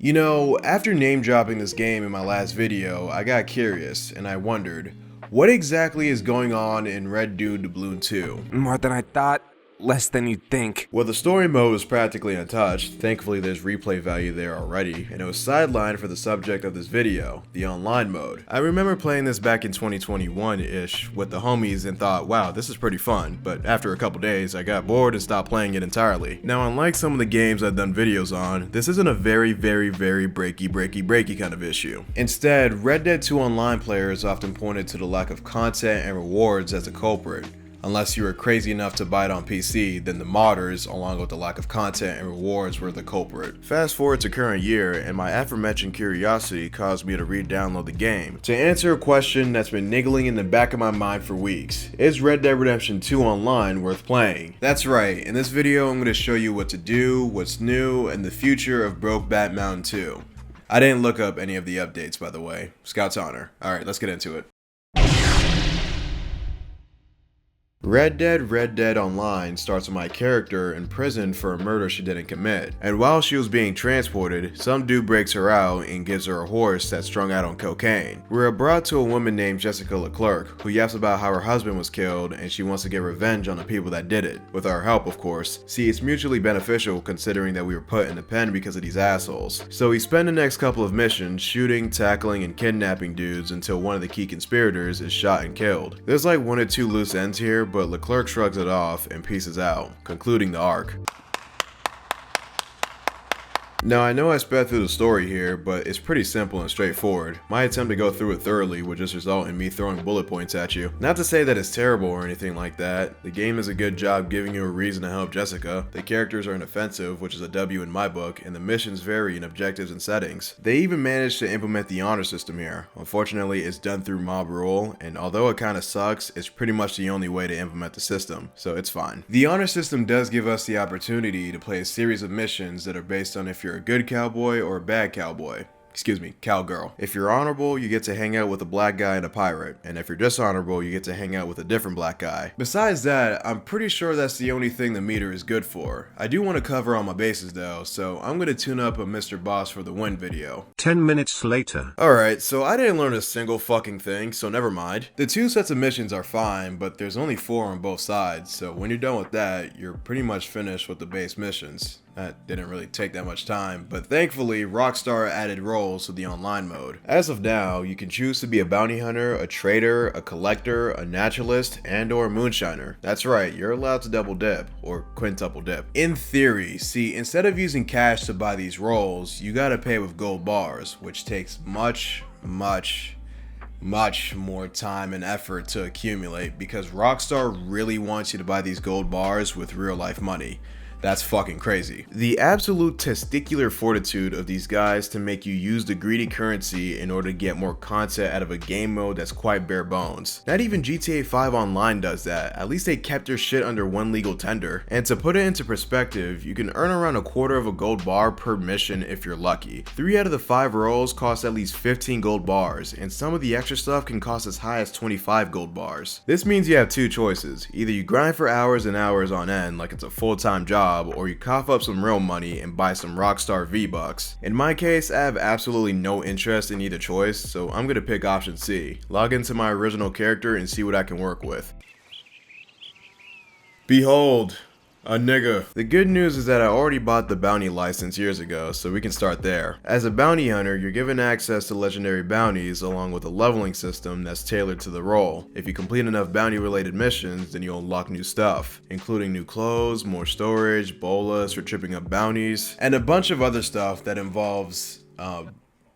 You know, after name dropping this game in my last video, I got curious and I wondered, what exactly is going on in Red Dead Doubloon 2? More than I thought, less than you'd think. Well, the story mode was practically untouched. Thankfully, there's replay value there already, and it was sidelined for the subject of this video, the online mode. I remember playing this back in 2021-ish with the homies and thought, wow, this is pretty fun, but after a couple days, I got bored and stopped playing it entirely. Now, unlike some of the games I've done videos on, this isn't a very breaky kind of issue. Instead, Red Dead 2 online players often pointed to the lack of content and rewards as a culprit. Unless you were crazy enough to buy it on PC, then the modders, along with the lack of content and rewards, were the culprit. Fast forward to current year, and my aforementioned curiosity caused me to re-download the game to answer a question that's been niggling in the back of my mind for weeks. Is Red Dead Redemption 2 Online worth playing? That's right, in this video I'm going to show you what to do, what's new, and the future of Brokeback Mountain 2. I didn't look up any of the updates, by the way. Scout's honor. Alright, let's get into it. Red Dead Online starts with my character in prison for a murder she didn't commit, and while she was being transported, some dude breaks her out and gives her a horse that's strung out on cocaine. We're brought to a woman named Jessica Leclerc, who yaps about how her husband was killed and she wants to get revenge on the people that did it, with our help of course. See, it's mutually beneficial considering that we were put in the pen because of these assholes. So we spend the next couple of missions shooting, tackling, and kidnapping dudes until one of the key conspirators is shot and killed. There's like one or two loose ends here, but Leclerc shrugs it off and pieces out, concluding the arc. Now, I know I sped through the story here, but it's pretty simple and straightforward. My attempt to go through it thoroughly would just result in me throwing bullet points at you. Not to say that it's terrible or anything like that. The game does a good job giving you a reason to help Jessica. The characters are inoffensive, which is a W in my book, and the missions vary in objectives and settings. They even managed to implement the honor system here. Unfortunately, it's done through mob rule, and although it kinda sucks, it's pretty much the only way to implement the system, so it's fine. The honor system does give us the opportunity to play a series of missions that are based on if you're a good cowboy or a bad cowboy. Excuse me, cowgirl. If you're honorable, you get to hang out with a black guy and a pirate, and if you're dishonorable, you get to hang out with a different black guy. Besides that, I'm pretty sure that's the only thing the meter is good for. I do want to cover all my bases though, so I'm gonna tune up a Mr. Boss for the win video. 10 minutes later. Alright, so I didn't learn a single fucking thing, so never mind. The two sets of missions are fine, but there's only 4 on both sides, so when you're done with that, you're pretty much finished with the base missions. That didn't really take that much time, but thankfully Rockstar added roles to the online mode. As of now, you can choose to be a bounty hunter, a trader, a collector, a naturalist, and or a moonshiner. That's right, you're allowed to double dip, or quintuple dip. In theory, see, instead of using cash to buy these roles, you gotta pay with gold bars, which takes much more time and effort to accumulate because Rockstar really wants you to buy these gold bars with real life money. That's fucking crazy. The absolute testicular fortitude of these guys to make you use the greedy currency in order to get more content out of a game mode that's quite bare bones. Not even GTA 5 Online does that. At least they kept their shit under one legal tender. And to put it into perspective, you can earn around a quarter of a gold bar per mission if you're lucky. 3 out of the 5 roles cost at least 15 gold bars, and some of the extra stuff can cost as high as 25 gold bars. This means you have 2 choices. Either you grind for hours and hours on end like it's a full-time job, or you cough up some real money and buy some Rockstar V-Bucks. In my case, I have absolutely no interest in either choice, so I'm gonna pick option C. Log into my original character and see what I can work with. Behold, a nigga. The good news is that I already bought the bounty license years ago, so we can start there. As a bounty hunter, you're given access to legendary bounties along with a leveling system that's tailored to the role. If you complete enough bounty related missions, then you'll unlock new stuff, including new clothes, more storage, bolas for tripping up bounties, and a bunch of other stuff that involves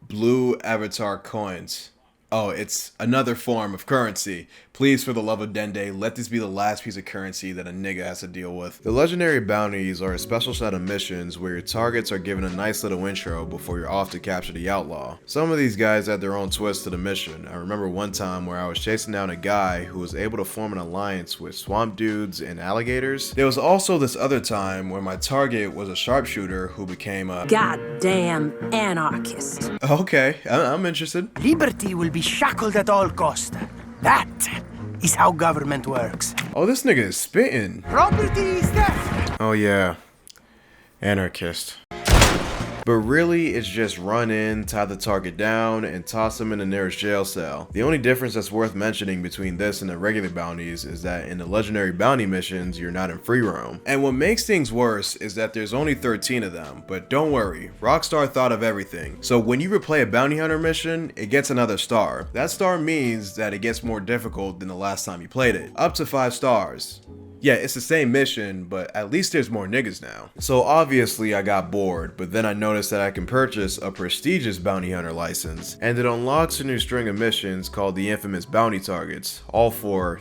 blue avatar coins. Oh, it's another form of currency. Please, for the love of Dende, let this be the last piece of currency that a nigga has to deal with. The legendary bounties are a special set of missions where your targets are given a nice little intro before you're off to capture the outlaw. Some of these guys had their own twist to the mission. I remember one time where I was chasing down a guy who was able to form an alliance with swamp dudes and alligators. There was also this other time where my target was a sharpshooter who became a goddamn anarchist. Okay, I'm interested. Liberty will be shackled at all cost. That is how government works. Oh, this nigga is spitting. Property is theft. Oh yeah, anarchist. But really, it's just run in, tie the target down, and toss them in the nearest jail cell. The only difference that's worth mentioning between this and the regular bounties is that in the legendary bounty missions, you're not in free roam. And what makes things worse is that there's only 13 of them, but don't worry, Rockstar thought of everything. So when you replay a bounty hunter mission, it gets another star. That star means that it gets more difficult than the last time you played it, up to 5 stars. Yeah, it's the same mission, but at least there's more niggas now. So obviously I got bored, but then I noticed that I can purchase a prestigious bounty hunter license, and it unlocks a new string of missions called the infamous bounty targets, all for,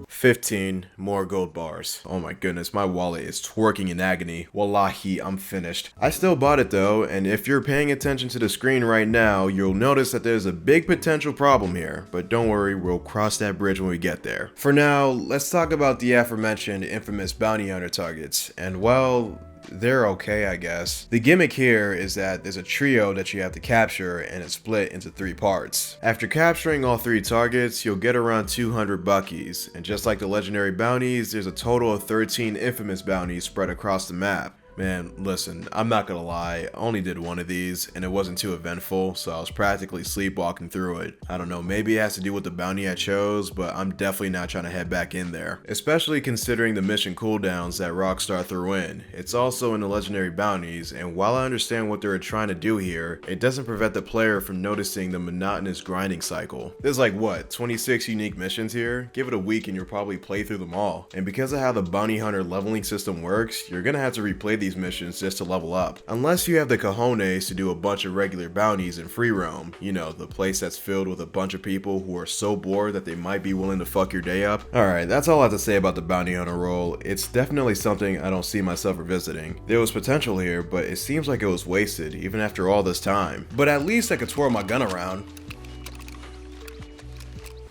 15 more gold bars. Oh my goodness, my wallet is twerking in agony. Wallahi, I'm finished. I still bought it though, and if you're paying attention to the screen right now, you'll notice that there's a big potential problem here, but don't worry, we'll cross that bridge when we get there. For now, let's talk about the aforementioned infamous bounty hunter targets, and well, they're okay, I guess. The gimmick here is that there's a trio that you have to capture and it's split into 3 parts. After capturing all 3 targets, you'll get around 200 buckies, and just like the legendary bounties, there's a total of 13 infamous bounties spread across the map. Man, listen, I'm not gonna lie, I only did one of these and it wasn't too eventful, so I was practically sleepwalking through it. I don't know, maybe it has to do with the bounty I chose, but I'm definitely not trying to head back in there. Especially considering the mission cooldowns that Rockstar threw in. It's also in the legendary bounties, and while I understand what they're trying to do here, it doesn't prevent the player from noticing the monotonous grinding cycle. There's like what, 26 unique missions here? Give it a week and you'll probably play through them all. And because of how the bounty hunter leveling system works, you're gonna have to replay these missions just to level up. Unless you have the cojones to do a bunch of regular bounties in free roam, you know, the place that's filled with a bunch of people who are so bored that they might be willing to fuck your day up. Alright, that's all I have to say about the bounty hunter role. It's definitely something I don't see myself revisiting. There was potential here, but it seems like it was wasted even after all this time. But at least I could twirl my gun around.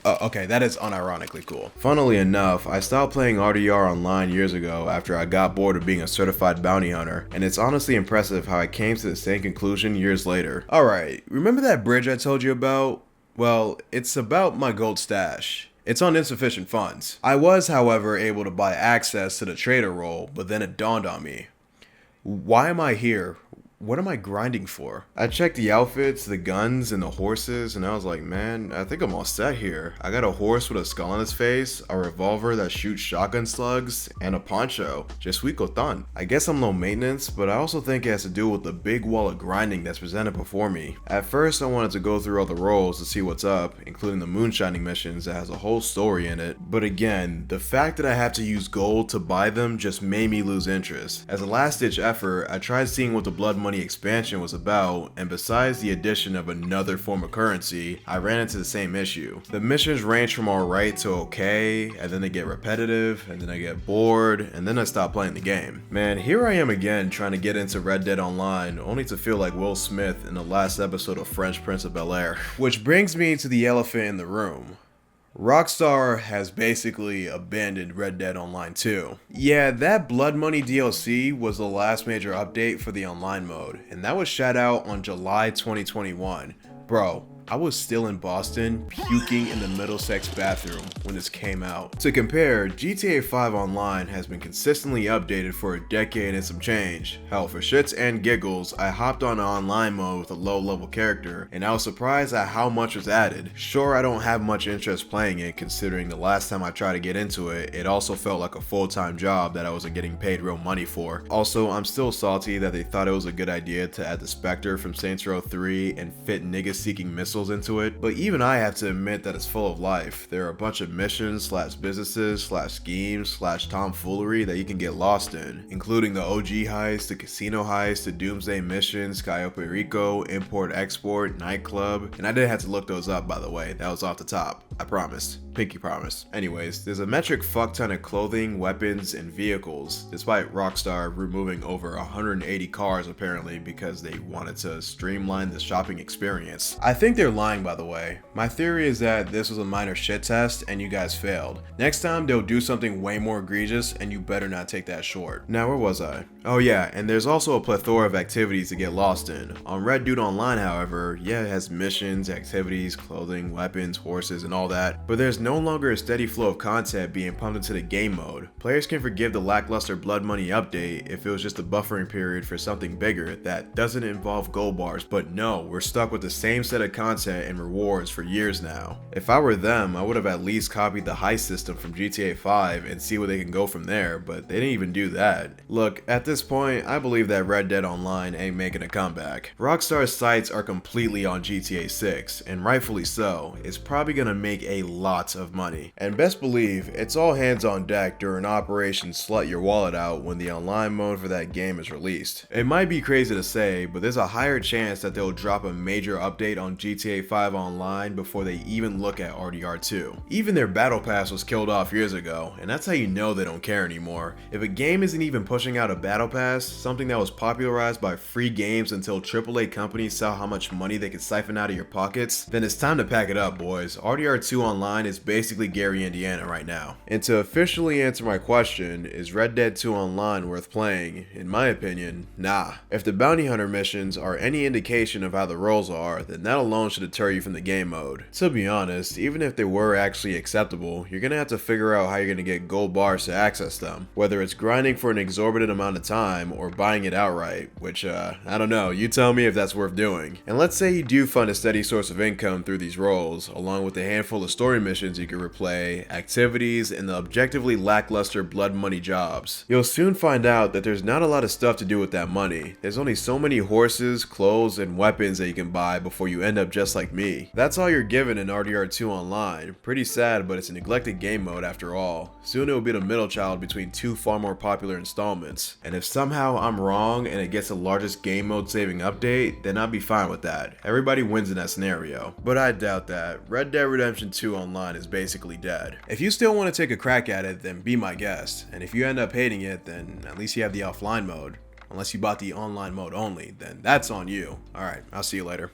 Oh, okay, that is unironically cool. Funnily enough, I stopped playing RDR online years ago after I got bored of being a certified bounty hunter, and it's honestly impressive how I came to the same conclusion years later. Alright, remember that bridge I told you about? Well, it's about my gold stash. It's on insufficient funds. I was, however, able to buy access to the trader role, but then it dawned on me. Why am I here? What am I grinding for? I checked the outfits, the guns, and the horses, and I was like, man, I think I'm all set here. I got a horse with a skull on its face, a revolver that shoots shotgun slugs, and a poncho. Je suis content. I guess I'm low maintenance, but I also think it has to do with the big wall of grinding that's presented before me. At first, I wanted to go through all the roles to see what's up, including the moonshining missions that has a whole story in it. But again, the fact that I have to use gold to buy them just made me lose interest. As a last-ditch effort, I tried seeing what the blood money expansion was about, and besides the addition of another form of currency, I ran into the same issue. The missions range from alright to okay, and then they get repetitive, and then I get bored, and then I stop playing the game. Man, here I am again trying to get into Red Dead Online, only to feel like Will Smith in the last episode of Fresh Prince of Bel-Air. Which brings me to the elephant in the room. Rockstar has basically abandoned Red Dead Online 2. Yeah, that Blood Money DLC was the last major update for the online mode, and that was shot out on July 2021. Bro, I was still in Boston, puking in the Middlesex bathroom when this came out. To compare, GTA 5 Online has been consistently updated for a decade and some change. Hell, for shits and giggles, I hopped on an online mode with a low level character, and I was surprised at how much was added. Sure, I don't have much interest playing it, considering the last time I tried to get into it, it also felt like a full-time job that I wasn't getting paid real money for. Also, I'm still salty that they thought it was a good idea to add the Spectre from Saints Row 3 and fit niggas seeking missiles into it, but even I have to admit that it's full of life. There are a bunch of missions slash businesses slash schemes slash tomfoolery that you can get lost in, including the OG heist, the casino heist, the doomsday missions, Cayo Perico, import export, nightclub, and I didn't have to look those up, by the way. That was off the top. I promised. Pinky promise. Anyways, there's a metric fuck ton of clothing, weapons, and vehicles, despite Rockstar removing over 180 cars apparently because they wanted to streamline the shopping experience. I think they're lying, by the way. My theory is that this was a minor shit test and you guys failed. Next time they'll do something way more egregious and you better not take that short. Now where was I? Oh yeah, and there's also a plethora of activities to get lost in. On Red Dude Online, however, yeah, it has missions, activities, clothing, weapons, horses, and all that, but there's no longer a steady flow of content being pumped into the game mode. Players can forgive the lackluster Blood Money update if it was just a buffering period for something bigger that doesn't involve gold bars, but no, we're stuck with the same set of content and rewards for years now. If I were them, I would have at least copied the heist system from GTA 5 and see where they can go from there, but they didn't even do that. Look, at this point, I believe that Red Dead Online ain't making a comeback. Rockstar's sights are completely on GTA 6, and rightfully so. It's probably gonna make a lot of money. And best believe, it's all hands on deck during Operation Slut Your Wallet Out when the online mode for that game is released. It might be crazy to say, but there's a higher chance that they'll drop a major update on GTA 5 Online before they even look at RDR 2. Even their Battle Pass was killed off years ago, and that's how you know they don't care anymore. If a game isn't even pushing out a Battle Pass, something that was popularized by free games until AAA companies saw how much money they could siphon out of your pockets, then it's time to pack it up, boys. RDR 2 Online is basically Gary, Indiana right now. And to officially answer my question, is Red Dead 2 Online worth playing? In my opinion, nah. If the bounty hunter missions are any indication of how the roles are, then that alone should deter you from the game mode. To be honest, even if they were actually acceptable, you're gonna have to figure out how you're gonna get gold bars to access them, whether it's grinding for an exorbitant amount of time or buying it outright, which I don't know, you tell me if that's worth doing. And let's say you do find a steady source of income through these roles, along with a handful of story missions you can replay, activities, and the objectively lackluster blood money jobs. You'll soon find out that there's not a lot of stuff to do with that money. There's only so many horses, clothes, and weapons that you can buy before you end up just like me. That's all you're given in RDR 2 Online. Pretty sad, but it's a neglected game mode after all. Soon it will be the middle child between two far more popular installments. And if somehow I'm wrong and it gets the largest game mode saving update, then I'll be fine with that. Everybody wins in that scenario. But I doubt that. Red Dead Redemption 2 Online is basically dead. If you still want to take a crack at it, then be my guest. And if you end up hating it, then at least you have the offline mode. Unless you bought the online mode only, then that's on you. Alright, I'll see you later.